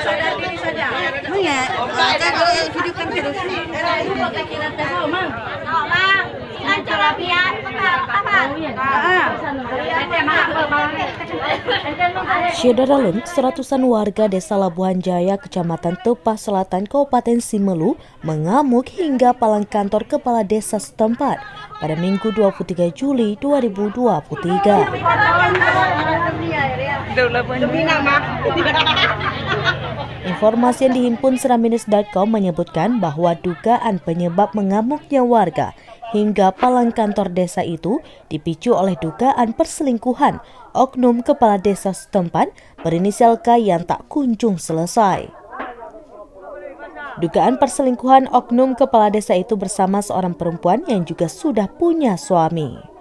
Sadar diri saja. Ya, kalau hidupkan terus. Syederalun, seratusan warga Desa Labuhan Jaya, Kecamatan Tepah Selatan, Kabupaten Simelu, mengamuk hingga palang kantor kepala desa setempat pada Minggu 23 Juli 2023. Informasi yang dihimpun seraminis.com menyebutkan bahwa dugaan penyebab mengamuknya warga hingga palang kantor desa itu dipicu oleh dugaan perselingkuhan oknum kepala desa setempat berinisial K yang tak kunjung selesai. Dugaan perselingkuhan oknum kepala desa itu bersama seorang perempuan yang juga sudah punya suami.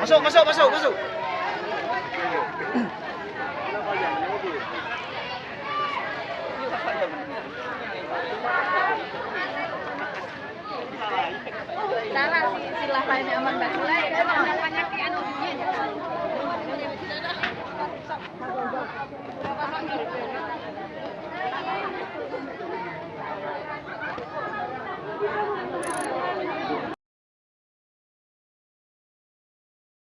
Masuk. Salah sih, silahkan aman